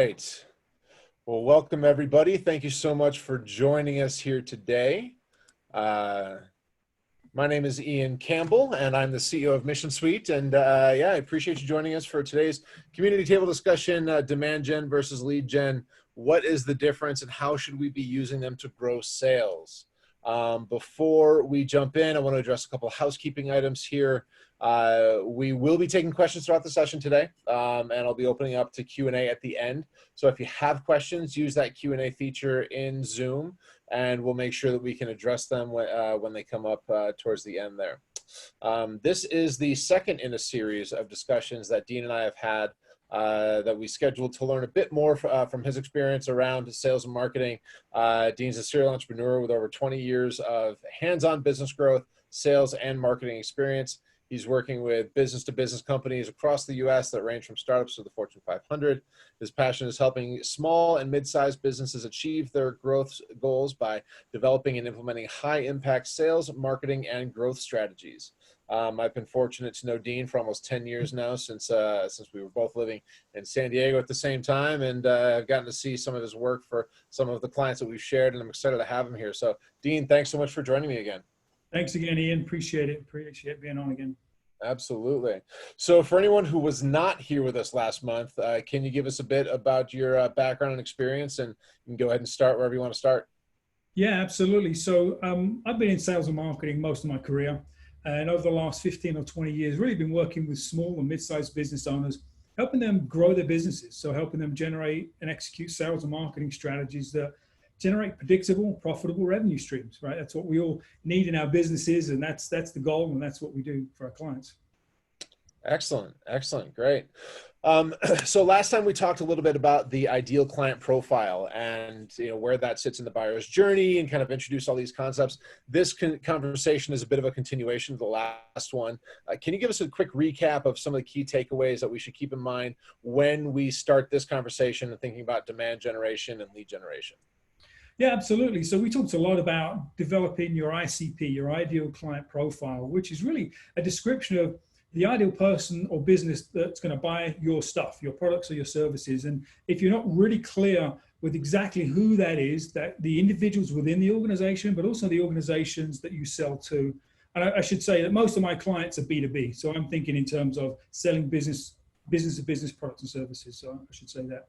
right. Well, welcome everybody. Thank you so much for joining us here today. My name is Ian Campbell, and I'm the CEO of Mission Suite. And I appreciate you joining us for today's community table discussion, demand gen versus lead gen. What is the difference and how should we be using them to grow sales? Before we jump in, I want to address a couple of housekeeping items here. We will be taking questions throughout the session today, and I'll be opening up to Q&A at the end. So if you have questions, use that Q&A feature in Zoom, and we'll make sure that we can address them when they come up towards the end there. This is the second in a series of discussions that Dean and I have had that we scheduled to learn a bit more from his experience around sales and marketing. Dean's a serial entrepreneur with over 20 years of hands-on business growth, sales, and marketing experience. He's working with business-to-business companies across the U.S. that range from startups to the Fortune 500. His passion is helping small and mid-sized businesses achieve their growth goals by developing and implementing high-impact sales, marketing, and growth strategies. I've been fortunate to know Dean for almost 10 years now, since we were both living in San Diego at the same time, and I've gotten to see some of his work for some of the clients that we've shared, and I'm excited to have him here. So, Dean, thanks so much for joining me again. Thanks again, Ian. Appreciate it. Appreciate being on again. Absolutely. So for anyone who was not here with us last month, can you give us a bit about your background and experience, and you can go ahead and start wherever you want to start? Yeah, absolutely. So I've been in sales and marketing most of my career, and over the last 15 or 20 years, really been working with small and mid-sized business owners, helping them grow their businesses. So helping them generate and execute sales and marketing strategies that generate predictable, profitable revenue streams, right? That's what we all need in our businesses, and that's the goal, and that's what we do for our clients. Excellent, excellent, great. So last time we talked a little bit about the ideal client profile and where that sits in the buyer's journey, and kind of introduce all these concepts. This conversation is a bit of a continuation of the last one. Can you give us a quick recap of some of the key takeaways that we should keep in mind when we start this conversation and thinking about demand generation and lead generation? Yeah, absolutely. So we talked a lot about developing your ICP, your ideal client profile, which is really a description of the ideal person or business that's going to buy your stuff, your products or your services. And if you're not really clear with exactly who that is, that the individuals within the organization, but also the organizations that you sell to. And I should say that most of my clients are B2B. So I'm thinking in terms of selling business to business products and services. So I should say that.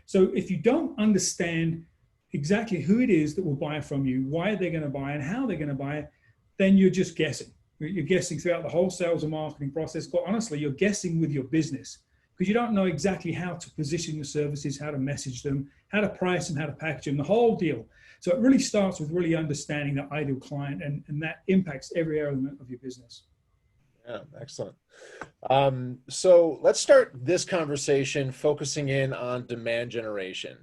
So if you don't understand exactly who it is that will buy from you, why they're going to buy and how they're going to buy it, then you're just guessing. You're guessing throughout the whole sales and marketing process. But honestly, you're guessing with your business because you don't know exactly how to position your services, how to message them, how to price them, how to package them, the whole deal. So it really starts with really understanding the ideal client, and that impacts every element of your business. Yeah, excellent. So let's start this conversation focusing in on demand generation.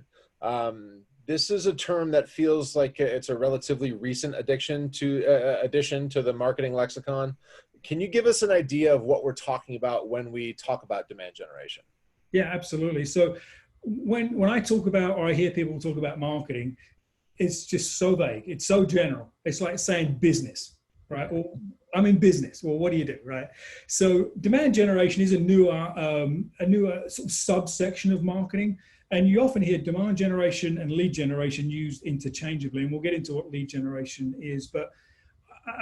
This is a term that feels like it's a relatively recent addition to the marketing lexicon. Can you give us an idea of what we're talking about when we talk about demand generation? Yeah, absolutely. So when I talk about, or I hear people talk about marketing, it's just so vague. It's so general. It's like saying business, right? Or I'm in business. Well, what do you do, right? So demand generation is a newer sort of subsection of marketing. And you often hear demand generation and lead generation used interchangeably, and we'll get into what lead generation is. But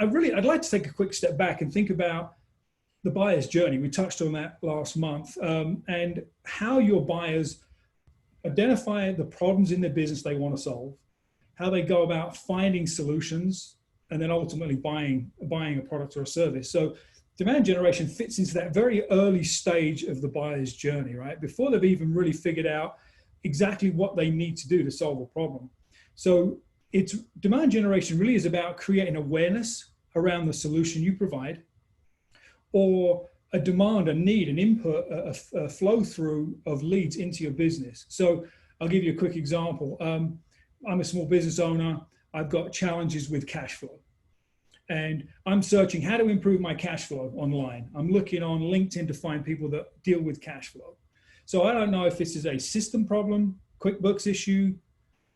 I'd like to take a quick step back and think about the buyer's journey. We touched on that last month, and how your buyers identify the problems in their business they want to solve, how they go about finding solutions, and then ultimately buying a product or a service. So demand generation fits into that very early stage of the buyer's journey, right? Before they've even really figured out exactly what they need to do to solve a problem. So demand generation really is about creating awareness around the solution you provide, or a demand, a need, an input, a flow through of leads into your business. So I'll give you a quick example. I'm a small business owner. I've got challenges with cash flow, and I'm searching how to improve my cash flow online. I'm looking on LinkedIn to find people that deal with cash flow. So I don't know if this is a system problem, QuickBooks issue.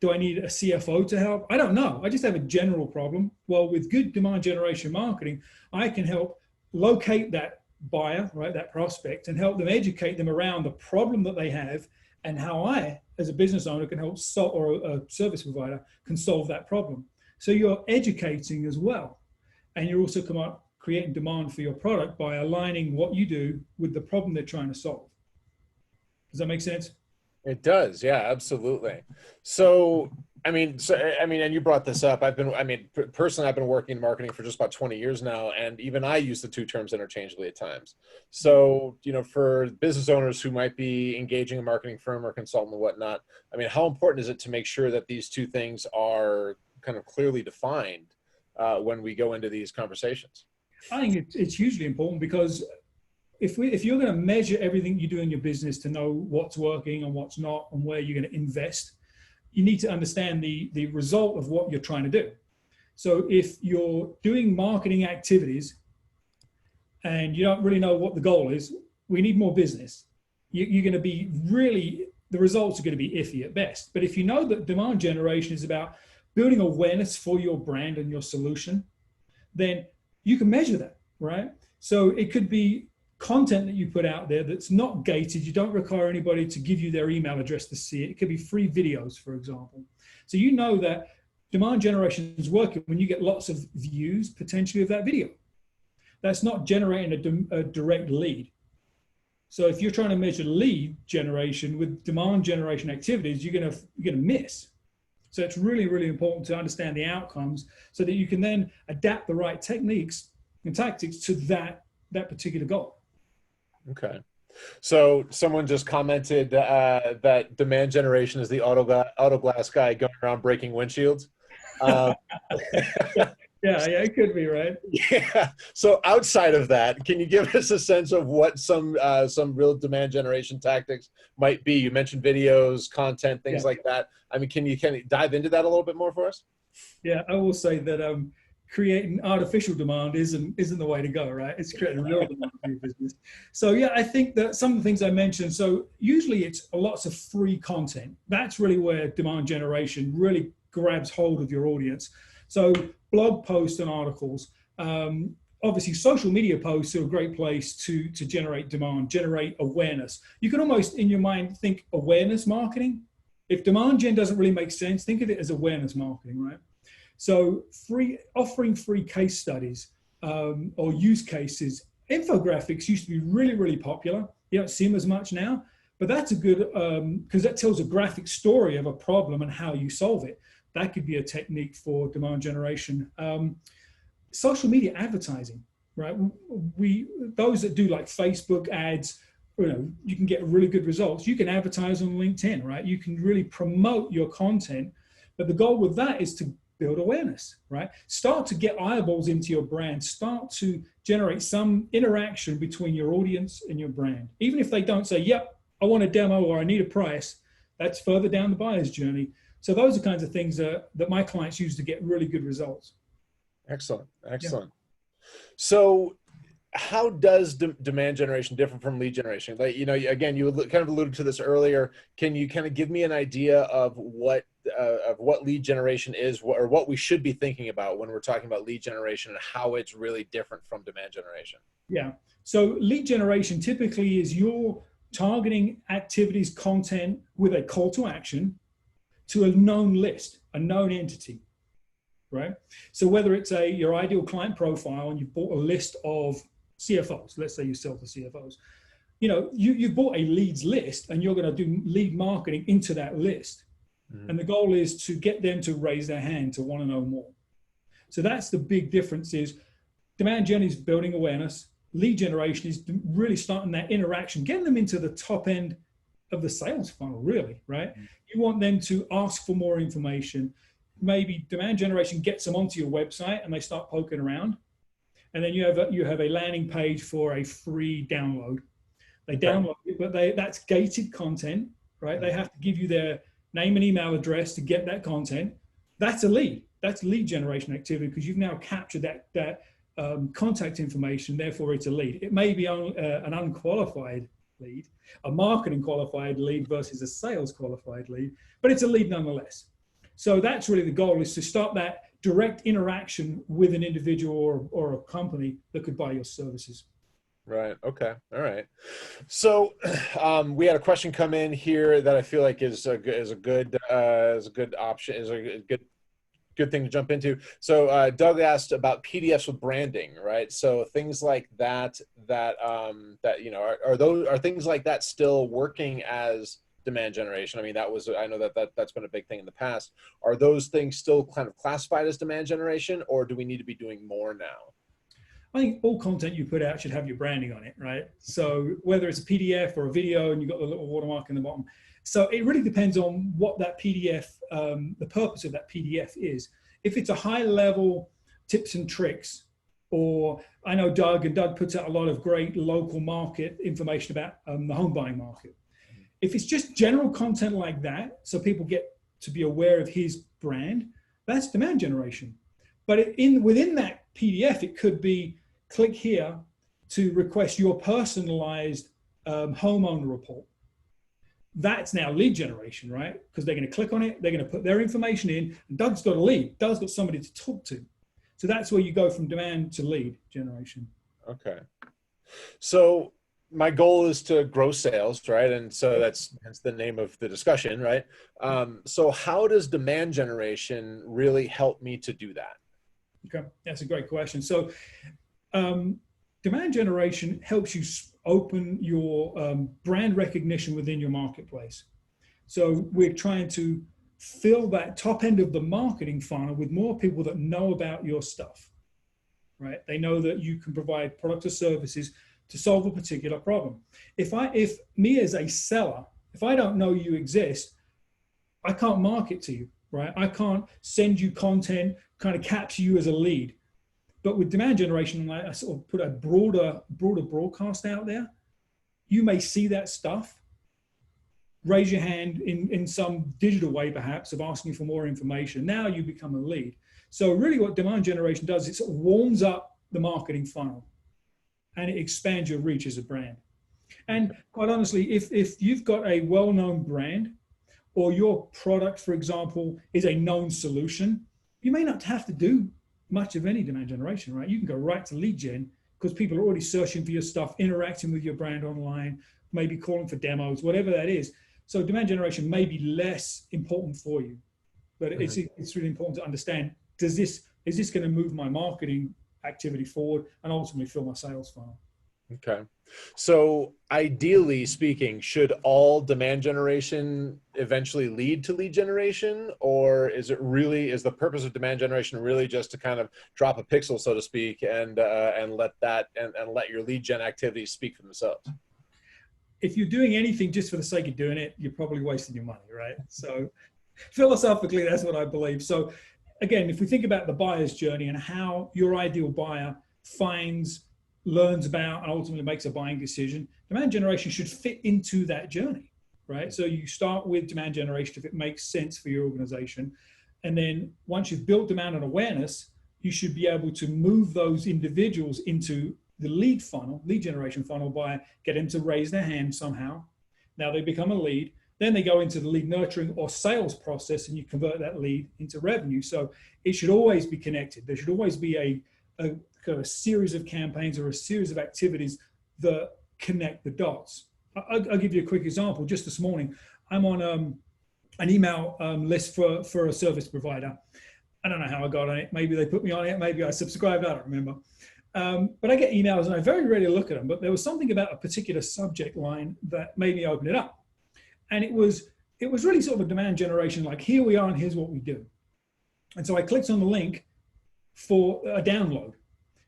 Do I need a CFO to help? I don't know. I just have a general problem. Well, with good demand generation marketing, I can help locate that buyer, right, that prospect, and help them educate them around the problem that they have and how I, as a business owner, can help solve, or a service provider can solve that problem. So you're educating as well. And you're also creating demand for your product by aligning what you do with the problem they're trying to solve. Does that make sense? It does. Yeah, absolutely. So, and you brought this up. Personally, I've been working in marketing for just about 20 years now, and even I use the two terms interchangeably at times. So, for business owners who might be engaging a marketing firm or consultant and whatnot, how important is it to make sure that these two things are kind of clearly defined when we go into these conversations? I think it's hugely important, because if you're going to measure everything you do in your business to know what's working and what's not and where you're going to invest, you need to understand the result of what you're trying to do. So if you're doing marketing activities and you don't really know what the goal is, we need more business. You're going to be the results are going to be iffy at best. But if you know that demand generation is about building awareness for your brand and your solution, then you can measure that, right? So it could be content that you put out there that's not gated. You don't require anybody to give you their email address to see it. It could be free videos, for example. So you know that demand generation is working when you get lots of views, potentially, of that video. That's not generating a direct lead. So if you're trying to measure lead generation with demand generation activities, you're gonna miss. So it's really, really important to understand the outcomes so that you can then adapt the right techniques and tactics to that particular goal. Okay. So someone just commented that demand generation is the auto glass guy going around breaking windshields. Yeah, it could be, right? Yeah. So outside of that, can you give us a sense of what some real demand generation tactics might be? You mentioned videos, content, things like that. Can you dive into that a little bit more for us? Yeah, I will say that creating artificial demand isn't the way to go, right? It's creating real demand for your business. So yeah, I think that some of the things I mentioned, so usually it's lots of free content. That's really where demand generation really grabs hold of your audience. So blog posts and articles, obviously social media posts are a great place to generate demand, generate awareness. You can almost in your mind think awareness marketing. If demand gen doesn't really make sense, think of it as awareness marketing, right? So offering free case studies or use cases. Infographics used to be really, really popular. You don't see them as much now, but that's a good, because that tells a graphic story of a problem and how you solve it. That could be a technique for demand generation. Social media advertising, right? Those that do like Facebook ads, you can get really good results. You can advertise on LinkedIn, right? You can really promote your content, but the goal with that is to build awareness, right? Start to get eyeballs into your brand. Start to generate some interaction between your audience and your brand. Even if they don't say, yep, I want a demo or I need a price, that's further down the buyer's journey. So those are kinds of things that my clients use to get really good results. Excellent. Yeah. So how does demand generation differ from lead generation? Like, again, you kind of alluded to this earlier. Can you kind of give me an idea of what lead generation is, or what we should be thinking about when we're talking about lead generation and how it's really different from demand generation? Yeah. So lead generation typically is you're targeting activities, content with a call to action to a known list, a known entity, right? So whether it's your ideal client profile and you've bought a list of CFOs, let's say you sell to CFOs, you've bought a leads list and you're going to do lead marketing into that list. Mm-hmm. And the goal is to get them to raise their hand to want to know more. So that's the big difference. Is demand gen is building awareness. Lead generation is really starting that interaction, getting them into the top end of the sales funnel, really, right? Mm-hmm. You want them to ask for more information. Maybe demand generation gets them onto your website and they start poking around. And then you have a landing page for a free download. They download it, but that's gated content, right? They have to give you their name and email address to get that content. That's a lead. That's lead generation activity because you've now captured that contact information. Therefore, it's a lead. It may be an unqualified lead, a marketing qualified lead versus a sales qualified lead, but it's a lead nonetheless. So that's really the goal, is to start that direct interaction with an individual or a company that could buy your services. Right. Okay. All right. So, we had a question come in here that I feel like is a good option, is a good thing to jump into. So, Doug asked about PDFs with branding, right? So things like that are things like that still working as demand generation? I mean, I know that's been a big thing in the past. Are those things still kind of classified as demand generation, or do we need to be doing more now? I think all content you put out should have your branding on it, right? So whether it's a PDF or a video and you've got the little watermark in the bottom. So it really depends on what that PDF, the purpose of that PDF is. If it's a high level tips and tricks, or I know Doug puts out a lot of great local market information about the home buying market. If it's just general content like that, so people get to be aware of his brand, that's demand generation. But within that PDF, it could be click here to request your personalized homeowner report. That's now lead generation, right? Because they're going to click on it, they're going to put their information in, and Doug's got a lead. Doug's got somebody to talk to. So that's where you go from demand to lead generation. Okay. So my goal is to grow sales, right? And so that's the name of the discussion, right? So how does demand generation really help me to do that? Okay, that's a great question. So demand generation helps you open your brand recognition within your marketplace. So we're trying to fill that top end of the marketing funnel with more people that know about your stuff, right? They know that you can provide products or services to solve a particular problem. If me as a seller, if I don't know you exist, I can't market to you, right? I can't send you content, kind of capture you as a lead. But with demand generation, I sort of put a broader broadcast out there. You may see that stuff, raise your hand in some digital way, perhaps, of asking for more information. Now you become a lead. So really what demand generation does, it sort of warms up the marketing funnel and it expands your reach as a brand. And quite honestly, if you've got a well-known brand or your product, for example, is a known solution, you may not have to do much of any demand generation, right? You can go right to lead gen because people are already searching for your stuff, interacting with your brand online, maybe calling for demos, whatever that is. So demand generation may be less important for you, but it's really important to understand, is this going to move my marketing activity forward and ultimately fill my sales funnel? Okay. So ideally speaking, should all demand generation eventually lead to lead generation, or is the purpose of demand generation really just to kind of drop a pixel, so to speak, and let your lead gen activities speak for themselves? If you're doing anything just for the sake of doing it, you're probably wasting your money, right? So philosophically, that's what I believe. So again, if we think about the buyer's journey and how your ideal buyer finds, learns about, and ultimately makes a buying decision, demand generation should fit into that journey, right? So you start with demand generation if it makes sense for your organization. And then once you've built demand and awareness, you should be able to move those individuals into the lead generation funnel by getting them to raise their hand somehow. Now they become a lead. Then they go into the lead nurturing or sales process and you convert that lead into revenue. So it should always be connected. There should always be a kind of a series of campaigns or a series of activities that connect the dots. I'll give you a quick example. Just this morning, I'm on an email list for a service provider. I don't know how I got on it. Maybe they put me on it. Maybe I subscribed. I don't remember. But I get emails and I very rarely look at them. But there was something about a particular subject line that made me open it up. And it was really sort of a demand generation, like here we are and here's what we do. And so I clicked on the link for a download.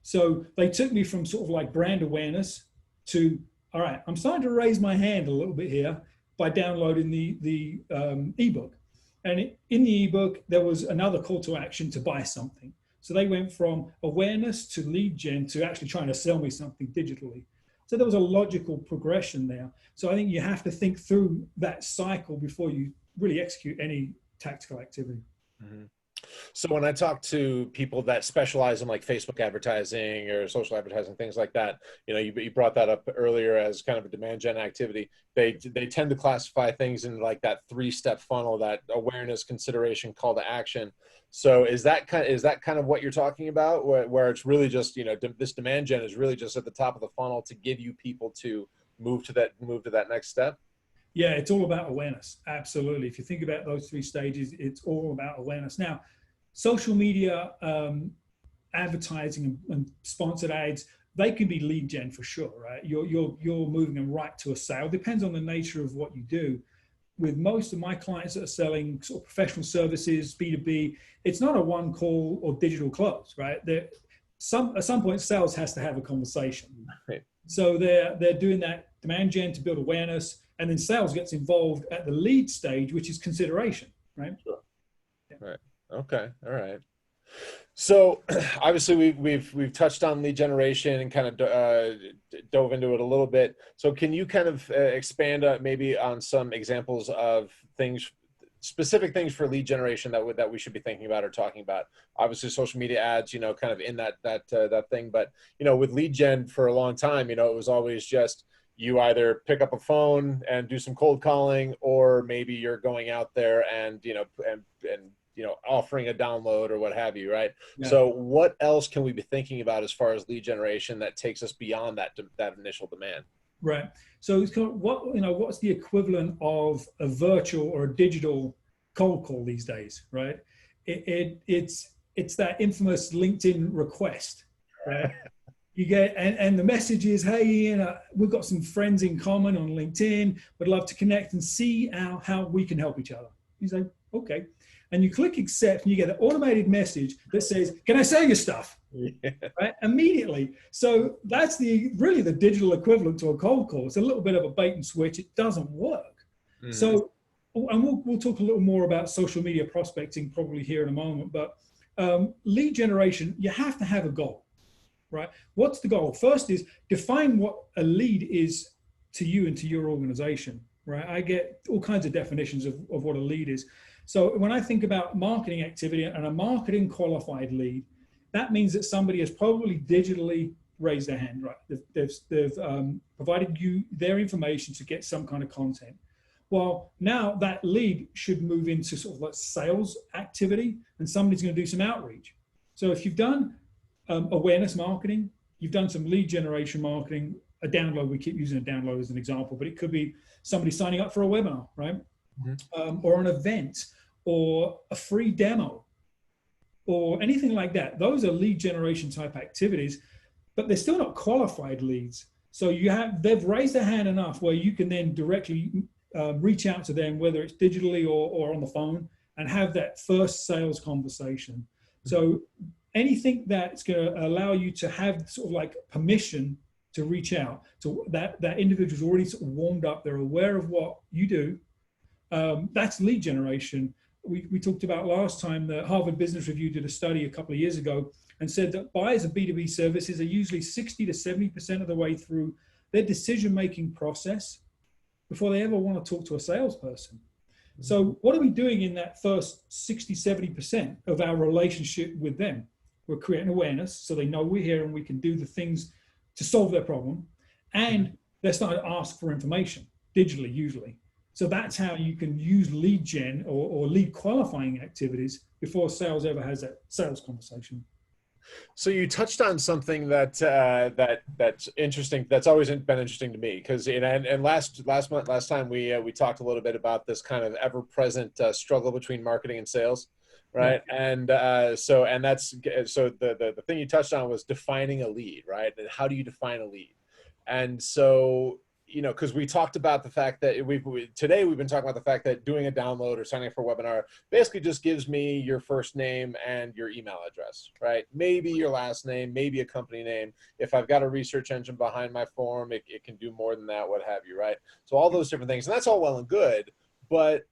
So they took me from sort of like brand awareness to, all right, I'm starting to raise my hand a little bit here by downloading the ebook. And in the ebook, there was another call to action to buy something. So they went from awareness to lead gen to actually trying to sell me something digitally. So there was a logical progression there. So I think you have to think through that cycle before you really execute any tactical activity. Mm-hmm. So when I talk to people that specialize in like Facebook advertising or social advertising, things like that, you brought that up earlier as kind of a demand gen activity. They tend to classify things in like that three-step funnel, that awareness, consideration, call to action. So is that kind of what you're talking about, where it's really just, this demand gen is really just at the top of the funnel to give you people to move to that next step? Yeah, it's all about awareness. Absolutely. If you think about those three stages, it's all about awareness. Now, social media advertising and sponsored ads, they can be lead gen for sure, right? You're moving them right to a sale. Depends on the nature of what you do. With most of my clients that are selling sort of professional services, B2B, it's not a one call or digital close, right? At some point, sales has to have a conversation. Right. So they're doing that demand gen to build awareness, and then sales gets involved at the lead stage, which is consideration, right? Sure. Yeah. Right. Okay. All right. So obviously we've touched on lead generation and kind of dove into it a little bit. So can you kind of expand maybe on some examples of things, specific things for lead generation that we should be thinking about or talking about? Obviously, social media ads, kind of in that thing. But with lead gen for a long time, it was always just you either pick up a phone and do some cold calling, or maybe you're going out there and offering a download or what have you, right? Yeah. So what else can we be thinking about as far as lead generation that takes us beyond that initial demand? Right. So it's kind of what's the equivalent of a virtual or a digital cold call these days, right? It's that infamous LinkedIn request, right? You get and the message is, hey, we've got some friends in common on LinkedIn. Would love to connect and see how we can help each other. You say, okay. And you click accept, and you get an automated message that says, can I sell you stuff? Yeah. Right? Immediately. So that's really the digital equivalent to a cold call. It's a little bit of a bait and switch. It doesn't work. Mm-hmm. So, and we'll talk a little more about social media prospecting probably here in a moment, but lead generation, you have to have a goal, right? What's the goal? First is define what a lead is to you and to your organization, right? I get all kinds of definitions of what a lead is. So when I think about marketing activity and a marketing qualified lead, that means that somebody has probably digitally raised their hand, right? They've provided you their information to get some kind of content. Well, now that lead should move into sort of like sales activity, and somebody's going to do some outreach. So if you've done awareness marketing, you've done some lead generation marketing, a download, we keep using a download as an example, but it could be somebody signing up for a webinar, right? Mm-hmm. Or an event, or a free demo, or anything like that. Those are lead generation type activities, but they're still not qualified leads. So they've raised their hand enough where you can then directly reach out to them, whether it's digitally or on the phone, and have that first sales conversation. Mm-hmm. So anything that's going to allow you to have sort of like permission to reach out to that individual's already sort of warmed up, they're aware of what you do. That's lead generation. We talked about last time that Harvard Business Review did a study a couple of years ago and said that buyers of B2B services are usually 60 to 70% of the way through their decision-making process before they ever want to talk to a salesperson. Mm-hmm. So what are we doing in that first 60, 70% of our relationship with them? We're creating awareness so they know we're here and we can do the things to solve their problem. And they're starting to ask for information digitally, usually. So that's how you can use lead gen or lead qualifying activities before sales ever has that sales conversation. So you touched on something that's interesting. That's always been interesting to me, because last time we talked a little bit about this kind of ever-present struggle between marketing and sales, right? Yeah. And the thing you touched on was defining a lead, right? And how do you define a lead? And so, because we talked about the fact that today we've been talking about the fact that doing a download or signing up for a webinar basically just gives me your first name and your email address, right? Maybe your last name, maybe a company name. If I've got a research engine behind my form, it can do more than that, what have you, right? So all those different things, and that's all well and good, but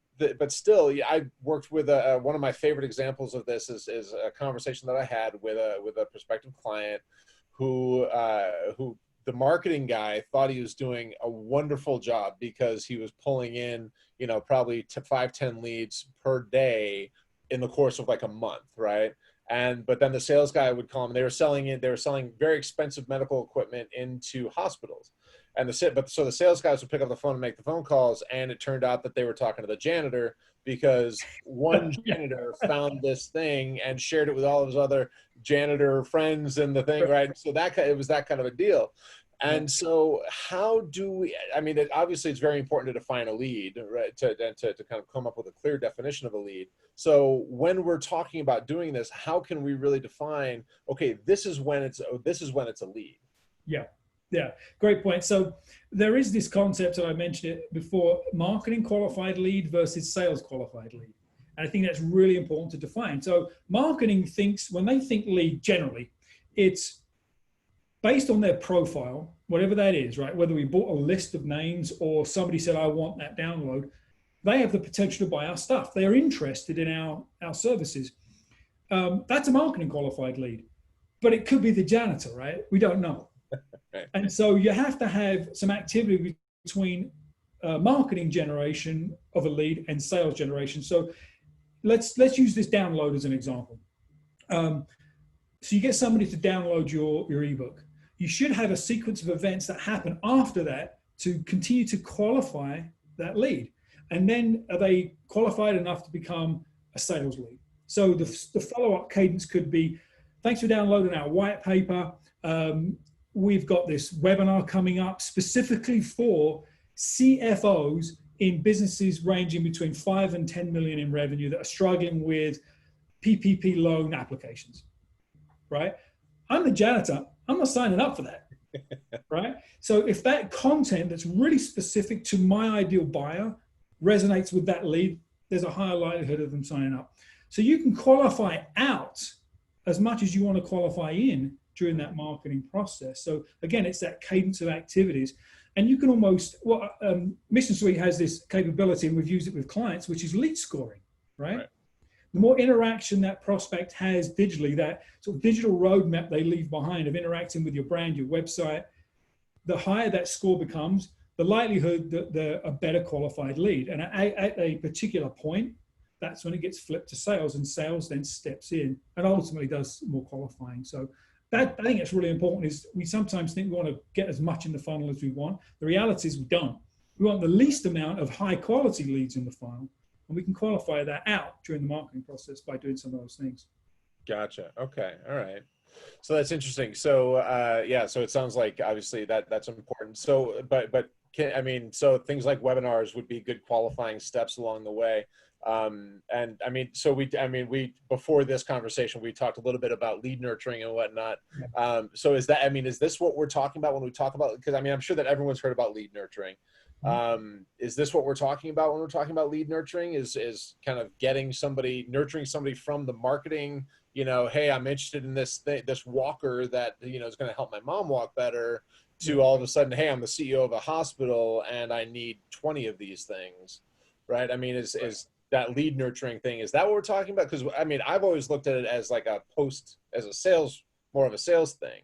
still, I worked with one of my favorite examples of this is a conversation that I had with a prospective client who the marketing guy thought he was doing a wonderful job because he was pulling in, probably 5-10 leads per day in the course of like a month, right? But then the sales guy would call them. They were selling very expensive medical equipment into hospitals. So the sales guys would pick up the phone and make the phone calls, and it turned out that they were talking to the janitor because one janitor found this thing and shared it with all of his other janitor friends and the thing, right? So it was that kind of a deal. And so how do we, I mean, obviously it's very important to define a lead, right? To kind of come up with a clear definition of a lead. So when we're talking about doing this, how can we really define, okay, this is when it's a lead? Yeah. Yeah, great point. So there is this concept, and I mentioned it before, marketing qualified lead versus sales qualified lead. And I think that's really important to define. So marketing thinks, when they think lead generally, it's based on their profile, whatever that is, right? Whether we bought a list of names or somebody said, I want that download, they have the potential to buy our stuff. They're interested in our services. That's a marketing qualified lead, but it could be the janitor, right? We don't know. And so you have to have some activity between marketing generation of a lead and sales generation. So let's use this download as an example. So you get somebody to download your ebook. You should have a sequence of events that happen after that to continue to qualify that lead. And then are they qualified enough to become a sales lead? So the follow-up cadence could be, thanks for downloading our white paper. We've got this webinar coming up specifically for CFOs in businesses ranging between 5 and 10 million in revenue that are struggling with PPP loan applications, right? I'm the janitor. I'm not signing up for that, right? So if that content that's really specific to my ideal buyer resonates with that lead, there's a higher likelihood of them signing up. So you can qualify out as much as you want to qualify in during that marketing process. So again, it's that cadence of activities. And you can almost, Mission Suite has this capability, and we've used it with clients, which is lead scoring, right? The more interaction that prospect has digitally, that sort of digital roadmap they leave behind of interacting with your brand, your website, the higher that score becomes, the likelihood that they're a better qualified lead. And at a particular point, that's when it gets flipped to sales, and sales then steps in and ultimately does more qualifying. So that, I think it's really important, is we sometimes think we want to get as much in the funnel as we want. The reality is we don't. We want the least amount of high quality leads in the funnel, and we can qualify that out during the marketing process by doing some of those things. Gotcha. Okay. All right. So that's interesting. So yeah, so it sounds like obviously that's important. So, so things like webinars would be good qualifying steps along the way. And I mean, we before this conversation, we talked a little bit about lead nurturing and whatnot. So is this what we're talking about when we talk about, because I mean, I'm sure that everyone's heard about lead nurturing. Is this what we're talking about when we're talking about lead nurturing? Is kind of nurturing somebody from the marketing, hey, I'm interested in this walker that, is going to help my mom walk better, to all of a sudden, hey, I'm the CEO of a hospital and I need 20 of these things, right? I mean, is that lead nurturing thing, is that what we're talking about? Because I mean, I've always looked at it as like more of a sales thing.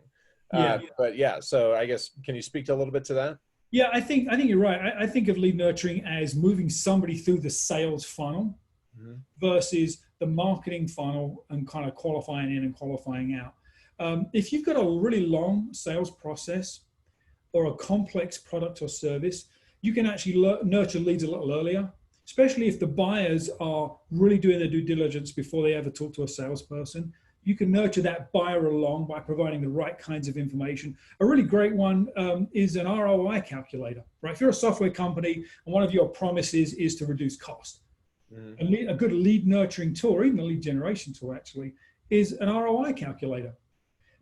But yeah, so I guess, can you speak to a little bit to that? Yeah, I think you're right. I think of lead nurturing as moving somebody through the sales funnel versus the marketing funnel and kind of qualifying in and qualifying out. If you've got a really long sales process or a complex product or service, you can actually nurture leads a little earlier, especially if the buyers are really doing their due diligence before they ever talk to a salesperson. You can nurture that buyer along by providing the right kinds of information. A really great one is an ROI calculator, right? If you're a software company and one of your promises is to reduce cost, a good lead nurturing tool, or even a lead generation tool actually, is an ROI calculator.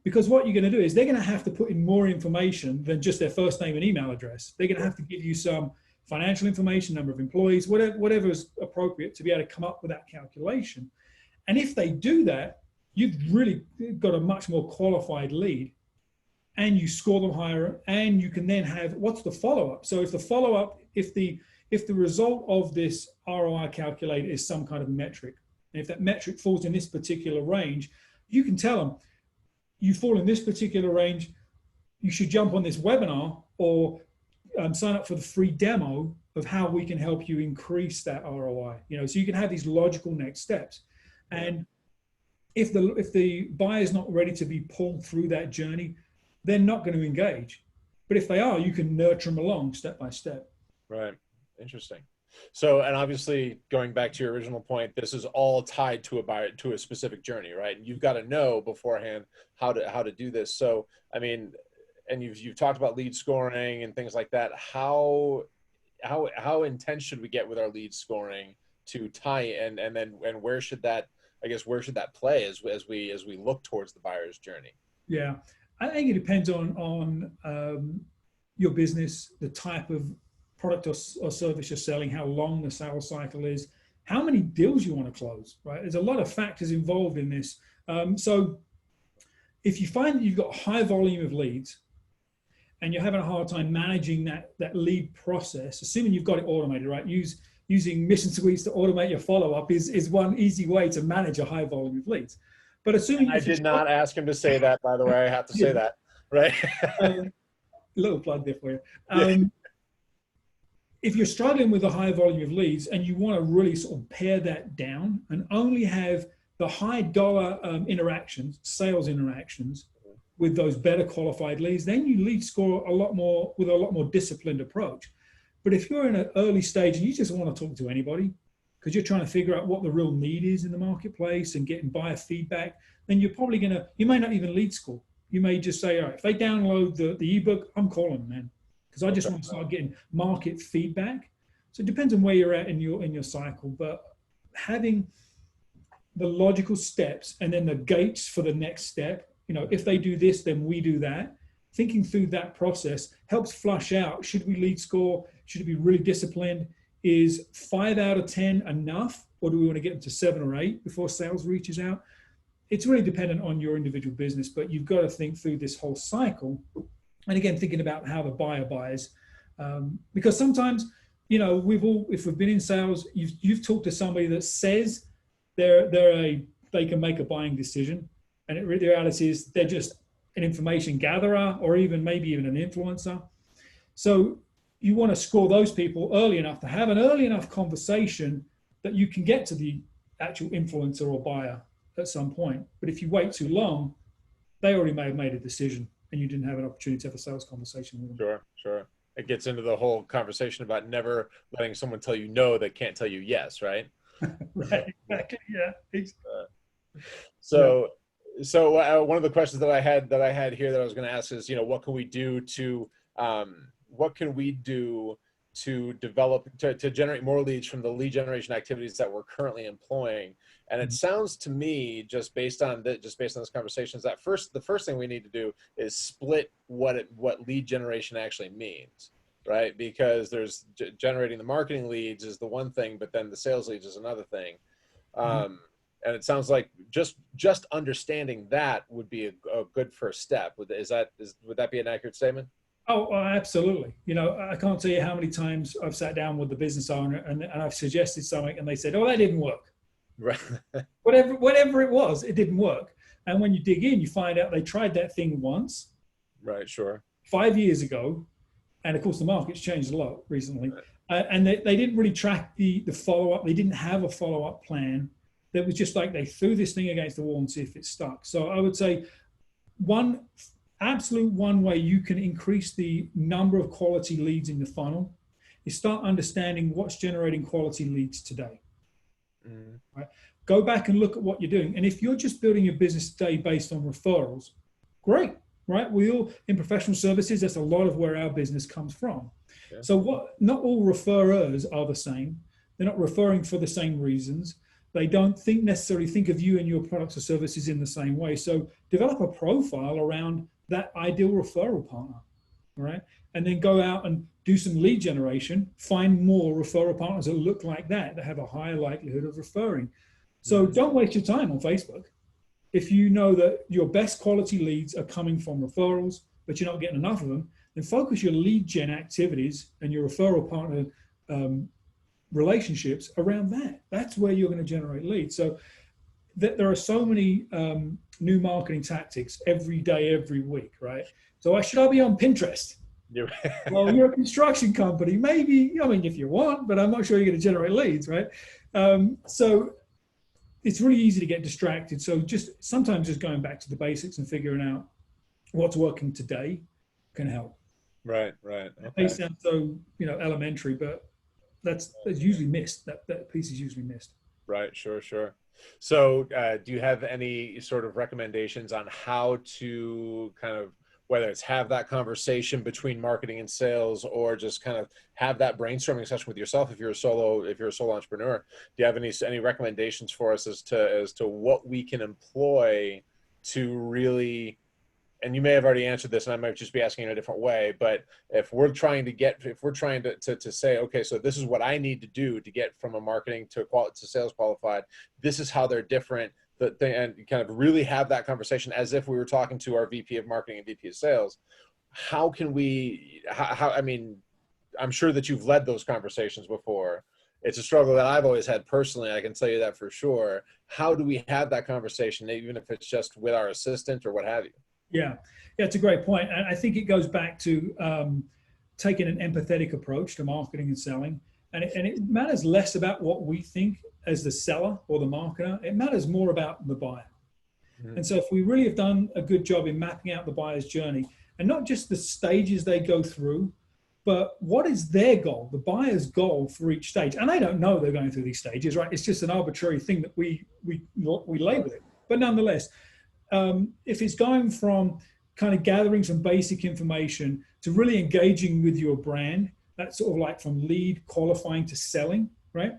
Because what you're going to do is they're going to have to put in more information than just their first name and email address. They're going to have to give you some financial information, number of employees, whatever is appropriate to be able to come up with that calculation. And if they do that, you've really got a much more qualified lead, and you score them higher, and you can then have, what's the follow-up? So if the follow-up, if the result of this ROI calculator is some kind of metric, and if that metric falls in this particular range, you can tell them, you fall in this particular range, you should jump on this webinar or sign up for the free demo of how we can help you increase that ROI. So you can have these logical next steps. And if the buyer is not ready to be pulled through that journey, they're not going to engage. But if they are, you can nurture them along step by step. Right. Interesting. So, and obviously going back to your original point, this is all tied to a buyer, to a specific journey, right? And you've got to know beforehand how to do this. So, I mean, and you've talked about lead scoring and things like that. How intense should we get with our lead scoring to tie and where should that, I guess, where should that play as we look towards the buyer's journey? Yeah, I think it depends on your business, the type of product or service you're selling, how long the sales cycle is, how many deals you want to close, right? There's a lot of factors involved in this. So if you find that you've got a high volume of leads and you're having a hard time managing that lead process, assuming you've got it automated, right? Using Mission Suites to automate your follow-up is one easy way to manage a high volume of leads. But assuming I did not ask him to say that, by the way. I have to say that, right? Little plug there for you. If you're struggling with a high volume of leads and you want to really sort of pare that down and only have the high dollar interactions, sales interactions with those better qualified leads, then you lead score a lot more with a lot more disciplined approach. But if you're in an early stage and you just want to talk to anybody because you're trying to figure out what the real need is in the marketplace and getting buyer feedback, then you're probably you may not even lead score. You may just say, all right, if they download the ebook, I'm calling them, man. Because I just want to start getting market feedback. So it depends on where you're at in your cycle, but having the logical steps and then the gates for the next step, if they do this, then we do that. Thinking through that process helps flush out, should we lead score? Should it be really disciplined? Is 5 out of 10 enough? Or do we want to get them to 7 or 8 before sales reaches out? It's really dependent on your individual business, but you've got to think through this whole cycle. And again, thinking about how the buyer buys, because sometimes, if we've been in sales, you've talked to somebody that says they can make a buying decision, and the reality is they're just an information gatherer or maybe even an influencer. So you want to score those people early enough to have an early enough conversation that you can get to the actual influencer or buyer at some point. But if you wait too long, they already may have made a decision and you didn't have an opportunity to have a sales conversation with them. Sure. It gets into the whole conversation about never letting someone tell you no that can't tell you yes, right? Right, exactly, yeah. So one of the questions that I had here that I was going to ask is, what can we do to develop, to generate more leads from the lead generation activities that we're currently employing? And it sounds to me, just based on this conversation, is that the first thing we need to do is split what lead generation actually means, right? Because there's generating the marketing leads is the one thing, but then the sales leads is another thing. And it sounds like just understanding that would be a good first step. Would that be an accurate statement? Oh, absolutely. I can't tell you how many times I've sat down with the business owner and I've suggested something and they said, oh, that didn't work. Right. Whatever it was, it didn't work. And when you dig in, you find out they tried that thing once. Right, sure. 5 years ago. And of course, the market's changed a lot recently. Right. And they didn't really track the follow-up. They didn't have a follow-up plan. That was just like they threw this thing against the wall and see if it stuck. So I would say one way you can increase the number of quality leads in the funnel is start understanding what's generating quality leads today. Right? Go back and look at what you're doing. And if you're just building your business today based on referrals, great, right? We all, in professional services, that's a lot of where our business comes from. Yeah. So not all referrers are the same. They're not referring for the same reasons. They don't necessarily think of you and your products or services in the same way. So develop a profile around that ideal referral partner, all right? And then go out and do some lead generation, find more referral partners that look like that have a higher likelihood of referring. So don't waste your time on Facebook. If you know that your best quality leads are coming from referrals, but you're not getting enough of them, then focus your lead gen activities and your referral partner relationships around that. That's where you're going to generate leads. So there are so many new marketing tactics every day, every week, right? So should I be on Pinterest? Well, you're a construction company. Maybe, if you want, but I'm not sure you're going to generate leads, right? So it's really easy to get distracted. So sometimes just going back to the basics and figuring out what's working today can help. Right, right. Okay. They sound so, elementary, but that's usually missed. That piece is usually missed. Right, sure, sure. So, do you have any sort of recommendations on how to kind of, whether it's have that conversation between marketing and sales, or just kind of have that brainstorming session with yourself if you're a solo entrepreneur? Do you have any recommendations for us as to what we can employ to really, and you may have already answered this and I might just be asking in a different way, but if we're trying to say, okay, so this is what I need to do to get from a marketing to sales qualified, this is how they're different, and kind of really have that conversation as if we were talking to our VP of marketing and VP of sales. How can we, I mean, I'm sure that you've led those conversations before. It's a struggle that I've always had personally. I can tell you that for sure. How do we have that conversation, even if it's just with our assistant or what have you? Yeah, it's a great point. And I think it goes back to taking an empathetic approach to marketing and selling. And it matters less about what we think as the seller or the marketer. It matters more about the buyer. Mm-hmm. And so if we really have done a good job in mapping out the buyer's journey, and not just the stages they go through, but what is their goal, the buyer's goal for each stage. And they don't know they're going through these stages, right? It's just an arbitrary thing that we label it. But nonetheless, if it's going from kind of gathering some basic information to really engaging with your brand, that's sort of like from lead qualifying to selling, right?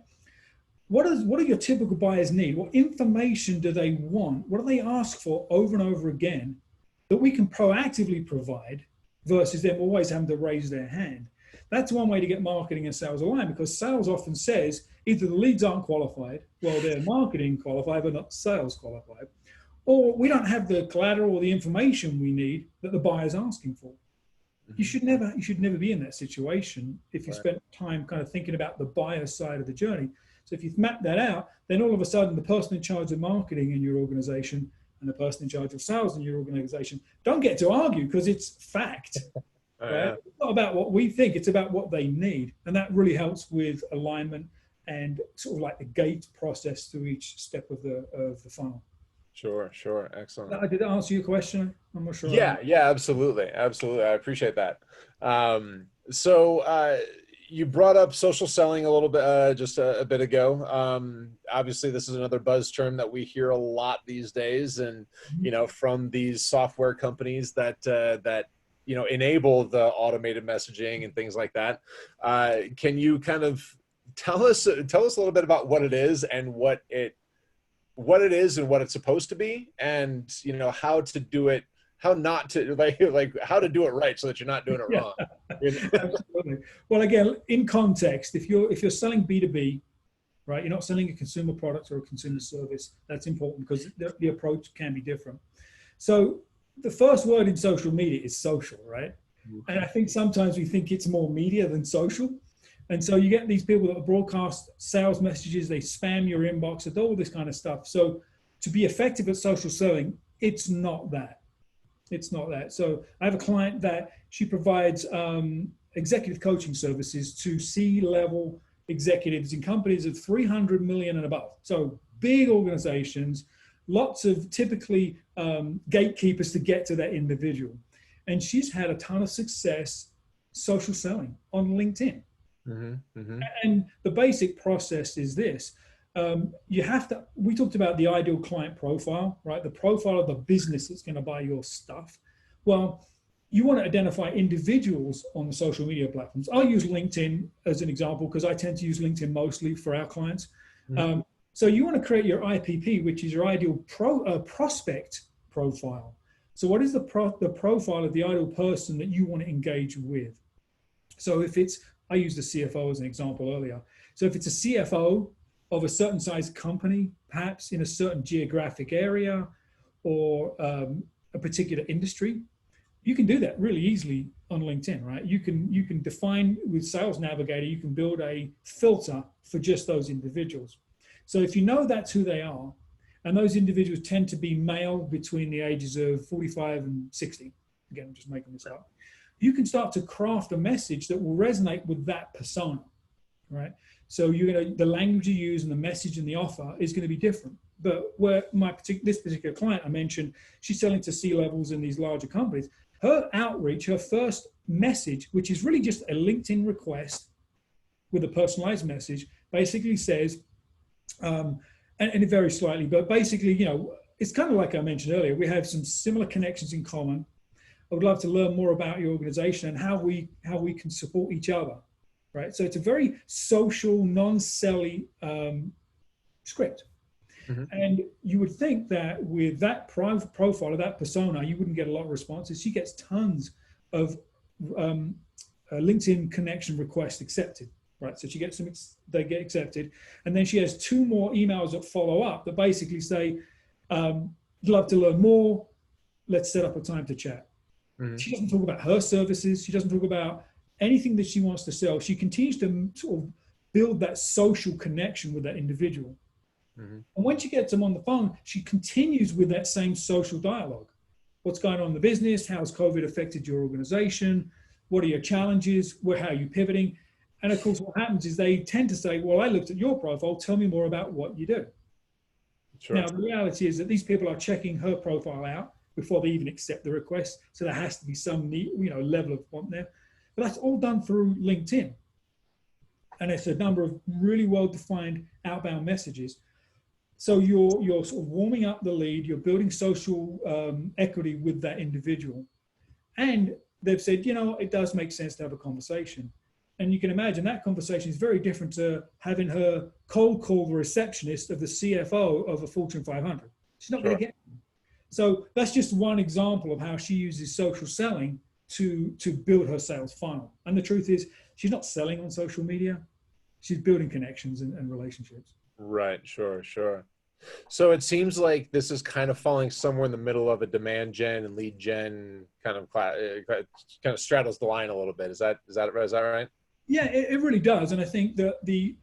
What do your typical buyers need? What information do they want? What do they ask for over and over again that we can proactively provide versus them always having to raise their hand? That's one way to get marketing and sales aligned, because sales often says either the leads aren't qualified, well, they're marketing qualified, but not sales qualified, or we don't have the collateral or the information we need that the buyer's asking for. You should never be in that situation if you spent time kind of thinking about the buyer side of the journey. So if you've mapped that out, then all of a sudden the person in charge of marketing in your organization and the person in charge of sales in your organization don't get to argue, because it's fact. Right? Yeah. It's not about what we think, it's about what they need. And that really helps with alignment and sort of like the gate process through each step of the funnel. Sure. Excellent. Did I answer your question? I'm not sure. Yeah, absolutely. I appreciate that. So you brought up social selling a little bit, just a bit ago. Obviously, this is another buzz term that we hear a lot these days, and from these software companies that enable the automated messaging and things like that. Can you kind of tell us a little bit about what it is and what it is and what it's supposed to be, and how to do it, how not to like how to do it right so that you're not doing it wrong. Absolutely. Well, again, in context, if you're selling B2B, right, you're not selling a consumer product or a consumer service. That's important because the approach can be different. So the first word in social media is social, right? Mm-hmm. And I think sometimes we think it's more media than social. And so you get these people that broadcast sales messages, they spam your inbox, and all this kind of stuff. So to be effective at social selling, it's not that. It's not that. So I have a client that she provides executive coaching services to C-level executives in companies of 300 million and above. So big organizations, lots of typically gatekeepers to get to that individual. And she's had a ton of success social selling on LinkedIn. Mm-hmm, mm-hmm. And the basic process is this. We talked about the ideal client profile, right? The profile of the business that's going to buy your stuff. Well, you want to identify individuals on the social media platforms. I'll use LinkedIn as an example because I tend to use LinkedIn mostly for our clients. Mm-hmm. So you want to create your IPP, which is your ideal prospect profile. So what is the profile of the ideal person that you want to engage with? So if I used the CFO as an example earlier. So if it's a CFO of a certain size company, perhaps in a certain geographic area or a particular industry, you can do that really easily on LinkedIn, right? You can define with Sales Navigator, you can build a filter for just those individuals. So if you know that's who they are, and those individuals tend to be male between the ages of 45 and 60, again, I'm just making this up, you can start to craft a message that will resonate with that persona, right? So the language you use and the message and the offer is going to be different. But where this particular client I mentioned, she's selling to C-levels in these larger companies. Her outreach, her first message, which is really just a LinkedIn request with a personalized message, basically says, and it varies slightly, but basically, it's kind of like I mentioned earlier, we have some similar connections in common. I would love to learn more about your organization and how we can support each other, right? So it's a very social, non-selly script. Mm-hmm. And you would think that with that profile of that persona, you wouldn't get a lot of responses. She gets tons of LinkedIn connection requests accepted, right? So she gets them, they get accepted. And then she has 2 more emails that follow up that basically say, love to learn more. Let's set up a time to chat. Mm-hmm. She doesn't talk about her services. She doesn't talk about anything that she wants to sell. She continues to sort of build that social connection with that individual. Mm-hmm. And when she gets them on the phone, she continues with that same social dialogue. What's going on in the business? How's COVID affected your organization? What are your challenges? How are you pivoting? And of course, what happens is they tend to say, well, I looked at your profile. Tell me more about what you do. Sure. Now, the reality is that these people are checking her profile out before they even accept the request. So there has to be some level of want there. But that's all done through LinkedIn. And it's a number of really well-defined outbound messages. So you're sort of warming up the lead, you're building social equity with that individual. And they've said, it does make sense to have a conversation. And you can imagine that conversation is very different to having her cold call the receptionist of the CFO of a Fortune 500. She's not going to get them. So that's just one example of how she uses social selling to build her sales funnel. And the truth is, she's not selling on social media. She's building connections and relationships. Right. Sure. So it seems like this is kind of falling somewhere in the middle of a demand gen and lead gen kind of straddles the line a little bit. Is that right? Yeah, it really does. And I think that the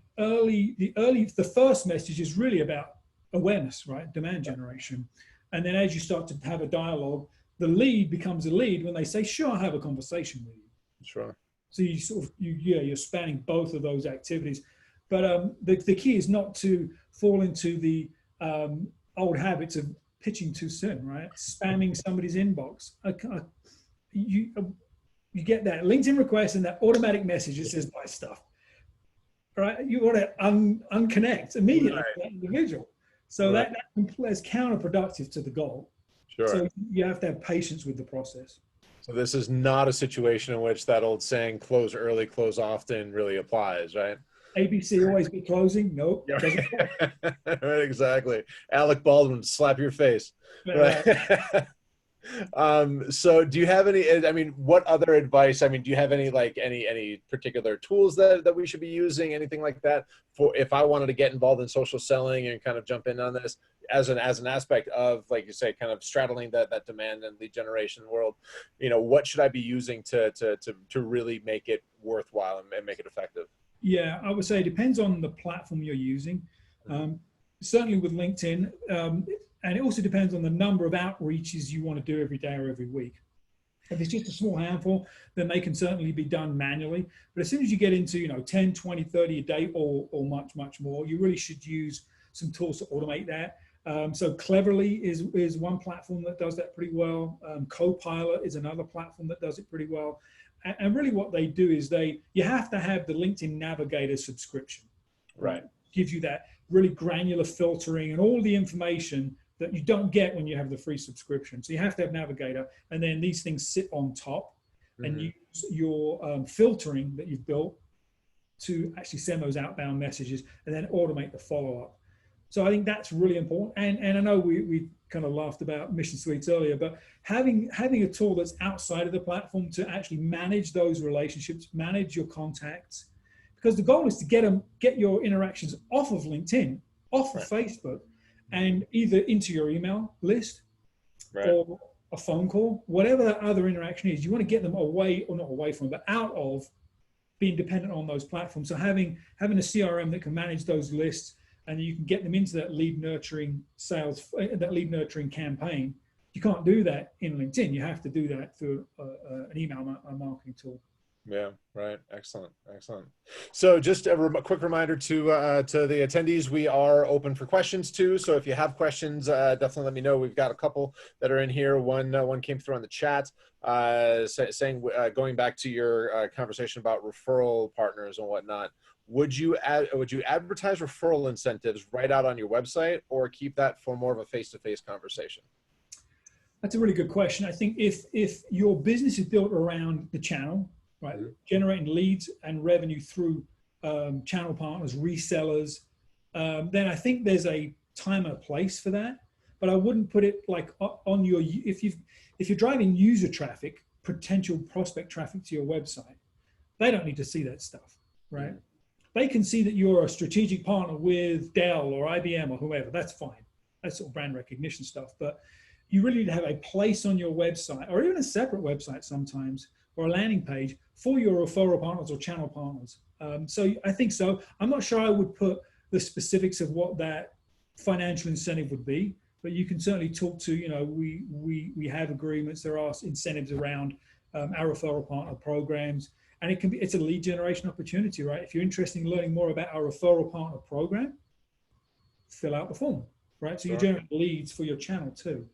first message is really about awareness, right? Demand generation. And then as you start to have a dialogue, the lead becomes a lead when they say, sure, I'll have a conversation with you. Sure. So you sort of, you're spanning both of those activities. But the key is not to fall into the old habits of pitching too soon, right? Spamming somebody's inbox. You get that LinkedIn request and that automatic message that says buy stuff, right? You want to unconnect immediately with that individual. So that's counterproductive to the goal. Sure. So you have to have patience with the process. So this is not a situation in which that old saying, close early, close often, really applies, right? ABC always be closing. Nope. Right, exactly. Alec Baldwin, slap your face. Right. So do you have any, what other advice, do you have any particular tools that we should be using, anything like that, for if I wanted to get involved in social selling and kind of jump in on this as an aspect of, like you say, kind of straddling that demand and lead generation world? What should I be using to really make it worthwhile and make it effective? Yeah, I would say it depends on the platform you're using. Certainly with LinkedIn, and it also depends on the number of outreaches you want to do every day or every week. If it's just a small handful, then they can certainly be done manually. But as soon as you get into 10, 20, 30 a day or much, much more, you really should use some tools to automate that. So Cleverly is one platform that does that pretty well. Copilot is another platform that does it pretty well. And really what they do is you have to have the LinkedIn Navigator subscription. Right. Gives you that really granular filtering and all the information that you don't get when you have the free subscription. So you have to have Navigator, and then these things sit on top and use your filtering that you've built to actually send those outbound messages and then automate the follow-up. So I think that's really important. And I know we kind of laughed about mission suites earlier, but having a tool that's outside of the platform to actually manage those relationships, manage your contacts, because the goal is to get your interactions off of LinkedIn, off of Facebook, and either into your email list or a phone call, whatever that other interaction is. You want to get them away, or not away from, but out of being dependent on those platforms. So having a CRM that can manage those lists, and you can get them into that lead nurturing campaign. You can't do that in LinkedIn. You have to do that through an email marketing tool. Yeah, right. Excellent, excellent. So, just a quick reminder to the attendees, we are open for questions too. So, if you have questions, definitely let me know. We've got a couple that are in here. One came through on the chat, saying going back to your conversation about referral partners and whatnot. Would you advertise referral incentives right out on your website, or keep that for more of a face-to-face conversation? That's a really good question. I think if your business is built around the channel, right, generating leads and revenue through channel partners, resellers, then I think there's a time and a place for that. But I wouldn't put it like on your, if you're driving user traffic, potential prospect traffic to your website, they don't need to see that stuff, right? They can see that you're a strategic partner with Dell or IBM or whoever. That's fine. That's sort of brand recognition stuff. But you really need to have a place on your website, or even a separate website sometimes, or a landing page for your referral partners or channel partners. So I think so. I'm not sure I would put the specifics of what that financial incentive would be, but you can certainly talk to, we have agreements. There are incentives around our referral partner programs, and it's a lead generation opportunity, right? If you're interested in learning more about our referral partner program, fill out the form, right? So you generate leads for your channel too.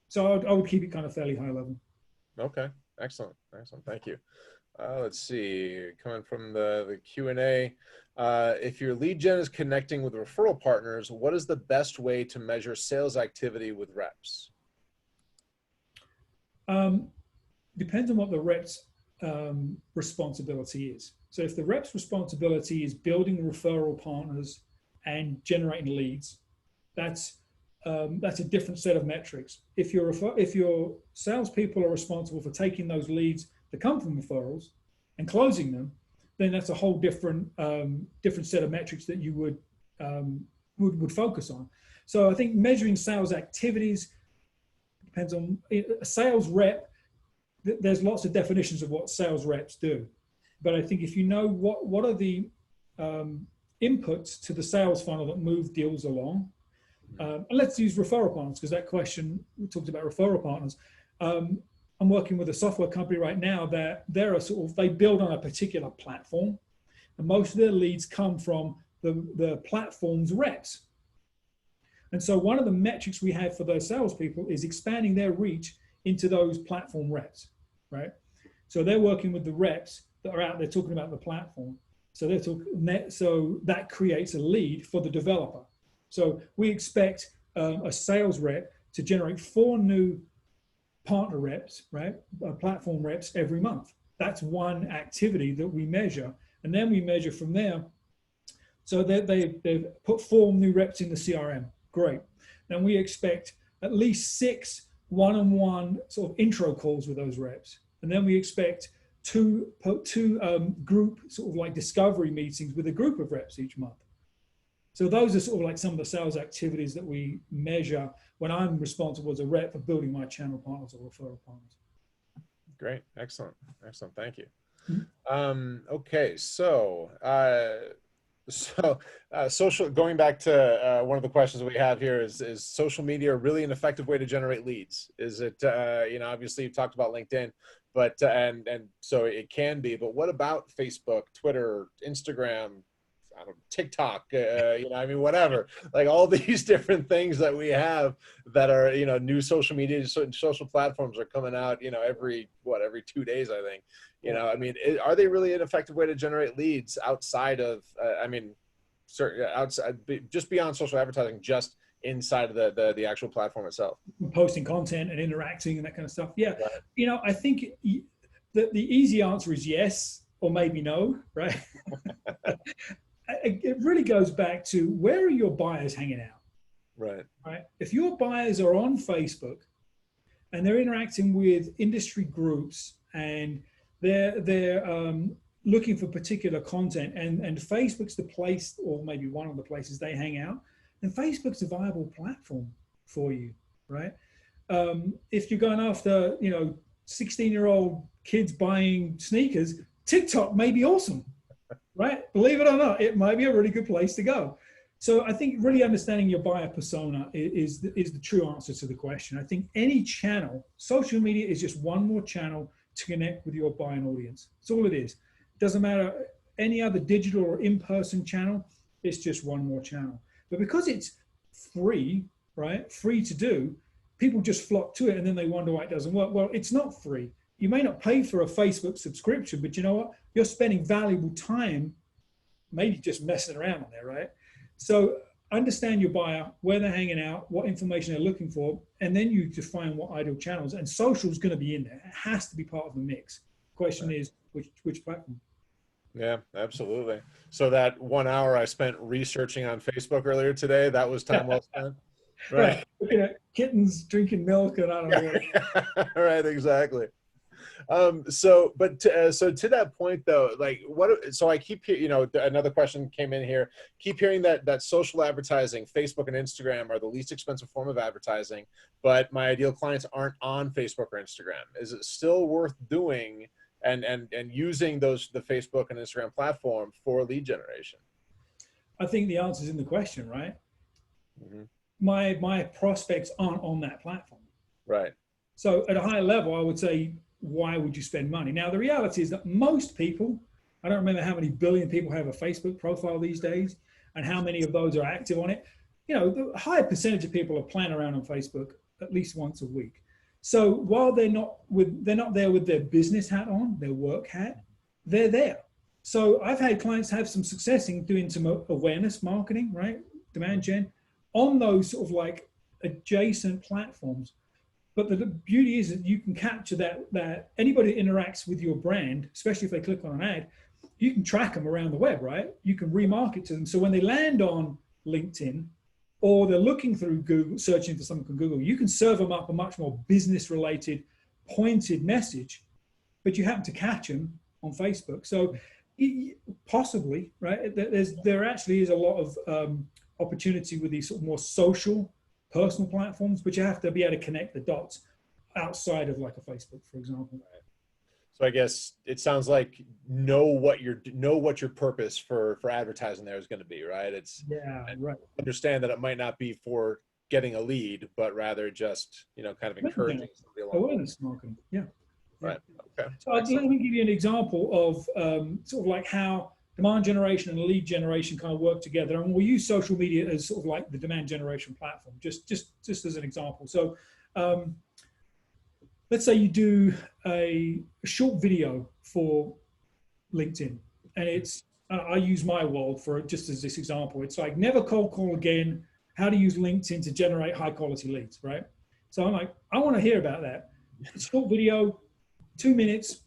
So I would keep it kind of fairly high level. Okay, excellent, excellent. Thank you. Let's see, coming from the Q&A, if your lead gen is connecting with referral partners, what is the best way to measure sales activity with reps? Depends on what the rep's responsibility is. So if the rep's responsibility is building referral partners and generating leads, that's a different set of metrics. If your salespeople are responsible for taking those leads that come from referrals and closing them, then that's a whole different set of metrics that you would focus on. So I think measuring sales activities depends on a sales rep. There's lots of definitions of what sales reps do, but I think if you know what are the inputs to the sales funnel that move deals along. And let's use referral partners, because that question, we talked about referral partners. I'm working with a software company right now that they build on a particular platform, and most of their leads come from the platform's reps. And so one of the metrics we have for those salespeople is expanding their reach into those platform reps, right? So they're working with the reps that are out there talking about the platform. So that creates a lead for the developer. So we expect a sales rep to generate 4 new partner reps, right? Platform reps every month. That's one activity that we measure. And then we measure from there. So they've put 4 new reps in the CRM. Great. Then we expect at least 6 one-on-one sort of intro calls with those reps. And then we expect two group sort of like discovery meetings with a group of reps each month. So those are sort of like some of the sales activities that we measure when I'm responsible as a rep for building my channel partners or referral partners. Great, excellent, excellent. Thank you. Mm-hmm. Okay, so social. Going back to one of the questions we have here is social media really an effective way to generate leads? Is it obviously you've talked about LinkedIn, but and so it can be. But what about Facebook, Twitter, Instagram? I don't know, TikTok, whatever, like all these different things that we have that are, new social media, social platforms are coming out, every 2 days, I think, are they really an effective way to generate leads outside of, outside, just beyond social advertising, just inside of the actual platform itself? Posting content and interacting and that kind of stuff. Yeah. Right. I think the easy answer is yes, or maybe no, right? It really goes back to where are your buyers hanging out? Right. If your buyers are on Facebook and they're interacting with industry groups and they're looking for particular content and Facebook's the place, or maybe one of the places they hang out, then Facebook's a viable platform for you, right? If you're going after, 16-year-old kids buying sneakers, TikTok may be awesome. Right? Believe it or not, it might be a really good place to go. So I think really understanding your buyer persona is the true answer to the question. I think any channel, social media is just one more channel to connect with your buying audience. That's all it is. Doesn't matter any other digital or in-person channel. It's just one more channel. But because it's free, right? Free to do, people just flock to it and then they wonder why it doesn't work. Well, it's not free. You may not pay for a Facebook subscription, but you know what? You're spending valuable time, maybe just messing around on there, right? So understand your buyer, where they're hanging out, what information they're looking for, and then you define what ideal channels. And social is going to be in there. It has to be part of the mix. Question is, which platform? Yeah, absolutely. So that 1 hour I spent researching on Facebook earlier today, that was time well spent. Right. Looking at kittens drinking milk and I don't know what. Right, exactly. So to that point though, like so I keep, another question came in here, keep hearing that social advertising, Facebook and Instagram are the least expensive form of advertising, but my ideal clients aren't on Facebook or Instagram. Is it still worth doing and using the Facebook and Instagram platform for lead generation? I think the answer is in the question, right? Mm-hmm. My prospects aren't on that platform. Right. So at a higher level, I would say, why would you spend money? Now, the reality is that most people, I don't remember how many billion people have a Facebook profile these days and how many of those are active on it. The higher percentage of people are playing around on Facebook at least once a week. So while they're not there with their business hat on, their work hat, they're there. So I've had clients have some success in doing some awareness marketing, right? Demand gen on those sort of like adjacent platforms. But the beauty is that you can capture that anybody that interacts with your brand, especially if they click on an ad, you can track them around the web, right? You can remarket to them. So when they land on LinkedIn or they're looking through Google, searching for something on Google, you can serve them up a much more business related, pointed message, but you happen to catch them on Facebook. So possibly, right? There actually is a lot of opportunity with these sort of more social, personal platforms, but you have to be able to connect the dots outside of like a Facebook, for example. So I guess it sounds like know what your purpose for advertising there is going to be, right? Right. Understand that it might not be for getting a lead, but rather just kind of encouraging awareness marketing. Yeah. Right. Okay. So let me give you an example of sort of like how demand generation and lead generation kind of work together, and we'll use social media as sort of like the demand generation platform, just as an example. So let's say you do a short video for LinkedIn, and it's I use my world for just as this example. It's like never cold call again. How to use LinkedIn to generate high quality leads, right? So I'm like, I want to hear about that. It's a short video, 2 minutes.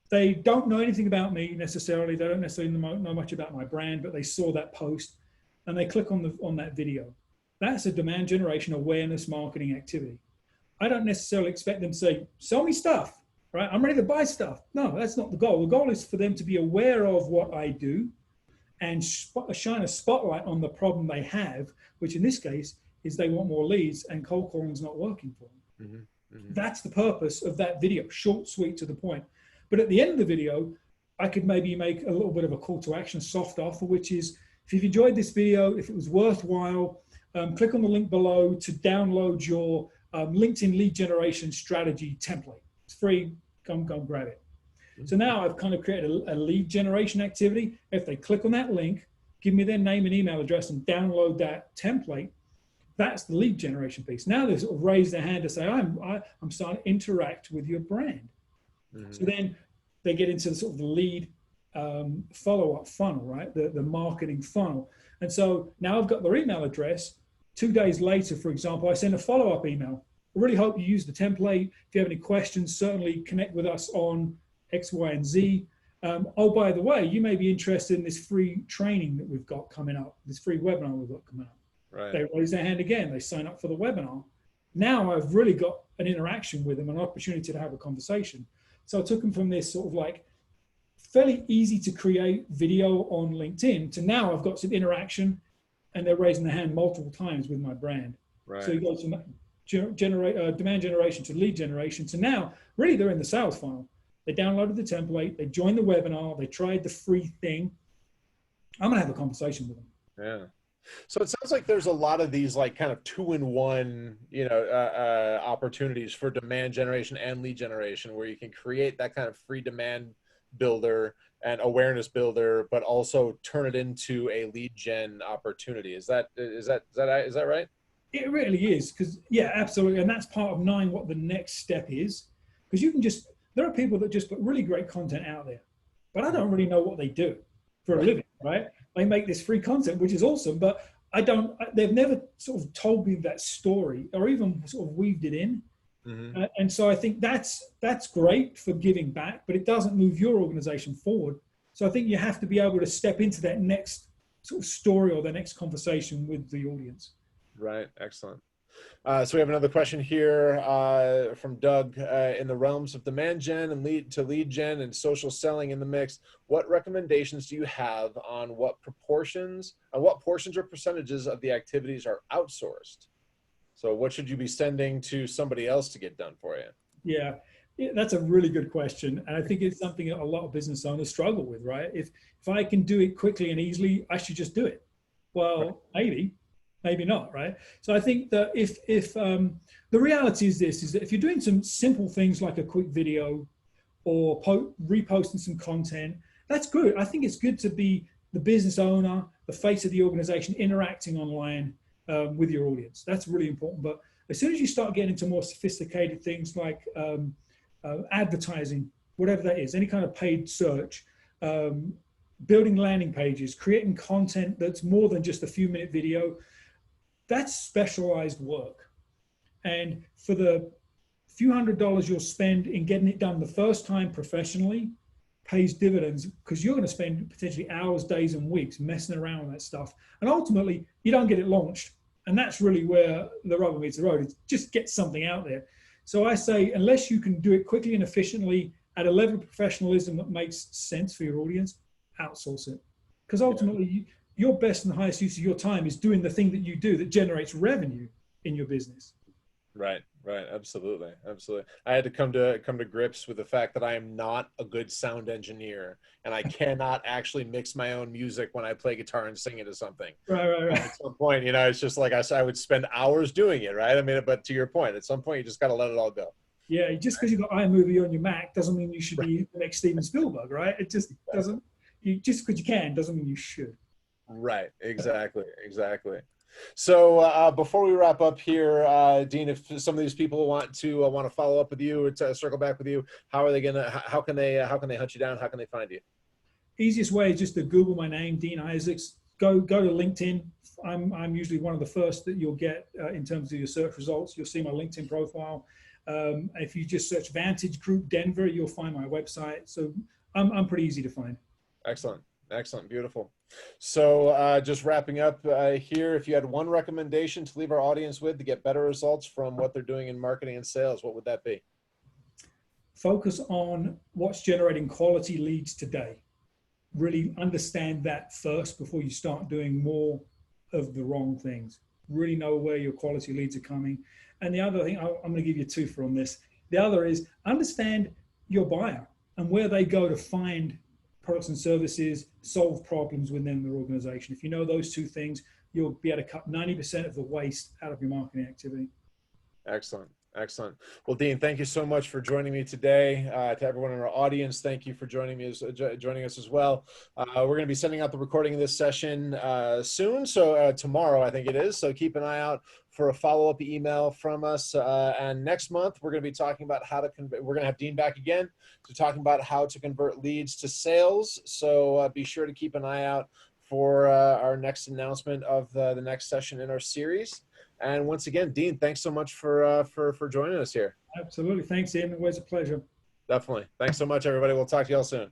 They don't know anything about me necessarily. They don't necessarily know much about my brand, but they saw that post and they click on that video. That's a demand generation awareness marketing activity. I don't necessarily expect them to say, sell me stuff, right? I'm ready to buy stuff. No, that's not the goal. The goal is for them to be aware of what I do and shine a spotlight on the problem they have, which in this case is they want more leads and cold calling is not working for them. Mm-hmm. Mm-hmm. That's the purpose of that video, short, sweet, to the point. But at the end of the video, I could maybe make a little bit of a call to action, soft offer, which is, if you've enjoyed this video, if it was worthwhile, click on the link below to download your LinkedIn lead generation strategy template. It's free, come grab it. So now I've kind of created a lead generation activity. If they click on that link, give me their name and email address and download that template, that's the lead generation piece. Now they sort of raise their hand to say, I'm starting to interact with your brand. Mm-hmm. So then they get into the sort of the lead follow-up funnel, right? The marketing funnel. And so now I've got their email address. 2 days later, for example, I send a follow-up email. I really hope you use the template. If you have any questions, certainly connect with us on X, Y, and Z. Oh, by the way, you may be interested in this free training that we've got coming up, this free webinar we've got coming up. Right. They raise their hand again. They sign up for the webinar. Now I've really got an interaction with them, an opportunity to have a conversation. So I took them from this sort of like fairly easy to create video on LinkedIn to now I've got some interaction and they're raising their hand multiple times with my brand. Right. So you go from demand generation to lead generation to now really they're in the sales funnel. They downloaded the template, they joined the webinar, they tried the free thing. I'm gonna have a conversation with them. Yeah. So it sounds like there's a lot of these like kind of two-in-one, opportunities for demand generation and lead generation, where you can create that kind of free demand builder and awareness builder, but also turn it into a lead gen opportunity. Is that right? It really is, because yeah, absolutely, and that's part of knowing what the next step is. Because you can just there are people that just put really great content out there, but I don't really know what they do for a Right. living, right? They make this free content, which is awesome, but I don't. They've never sort of told me that story or even sort of weaved it in. Hmm. And so I think that's great for giving back, but it doesn't move your organization forward. So I think you have to be able to step into that next sort of story or the next conversation with the audience. Right. Excellent. So we have another question here from Doug. In the realms of demand gen and lead gen and social selling in the mix, what recommendations do you have on what portions or percentages of the activities are outsourced? So what should you be sending to somebody else to get done for you? Yeah, yeah, that's a really good question, and I think it's something that a lot of business owners struggle with. Right? If I can do it quickly and easily, I should just do it. Right. Well, maybe not. Right? So I think that if the reality is this is that if you're doing some simple things like a quick video or reposting some content, that's good. I think it's good to be the business owner, the face of the organization, interacting online with your audience. That's really important. But as soon as you start getting into more sophisticated things like advertising, whatever that is, any kind of paid search, um, building landing pages, creating content that's more than just a few-minute video, that's specialized work. And for the few $100s you'll spend in getting it done the first time professionally pays dividends, because you're going to spend potentially hours, days, and weeks messing around with that stuff. And ultimately, you don't get it launched. And that's really where the rubber meets the road. It's just get something out there. So I say, unless you can do it quickly and efficiently at a level of professionalism that makes sense for your audience, outsource it. Because Yeah. ultimately, your best and highest use of your time is doing the thing that you do that generates revenue in your business. Right. Right. Absolutely. Absolutely. I had to come to grips with the fact that I am not a good sound engineer, and I cannot actually mix my own music when I play guitar and sing it to something. Right, right, And right. at some point, it's just like I would spend hours doing it, right? I mean, but to your point, at some point, you just got to let it all go. Yeah, just because you've got iMovie on your Mac doesn't mean you should Right. be the next Steven Spielberg, right? It just doesn't. You just because you can doesn't mean you should. Right. Exactly. Exactly. So before we wrap up here, Dean, if some of these people want to follow up with you or to circle back with you, how are they gonna? How can they hunt you down? How can they find you? Easiest way is just to Google my name, Dean Isaacs. Go to LinkedIn. I'm usually one of the first that you'll get in terms of your search results. You'll see my LinkedIn profile. If you just search Vantage Group Denver, you'll find my website. So I'm pretty easy to find. Excellent. Excellent. Beautiful. So just wrapping up here, if you had one recommendation to leave our audience with to get better results from what they're doing in marketing and sales, what would that be? Focus on what's generating quality leads today. Really understand that first before you start doing more of the wrong things. Really know where your quality leads are coming. And the other thing, I'm going to give you two from this. The other is understand your buyer and where they go to find products and services, solve problems within their organization. If you know those two things, you'll be able to cut 90% of the waste out of your marketing activity. Excellent. Excellent. Well, Dean, thank you so much for joining me today. To everyone in our audience, thank you for joining us as well. We're going to be sending out the recording of this session soon, so tomorrow I think it is. So keep an eye out for a follow-up email from us. And next month we're going to be talking about how to convert. We're going to have Dean back again to talking about how to convert leads to sales. So be sure to keep an eye out for our next announcement of the next session in our series. And once again, Dean, thanks so much for joining us here. Absolutely. Thanks, Ian. Always a pleasure. Definitely. Thanks so much, everybody. We'll talk to y'all soon.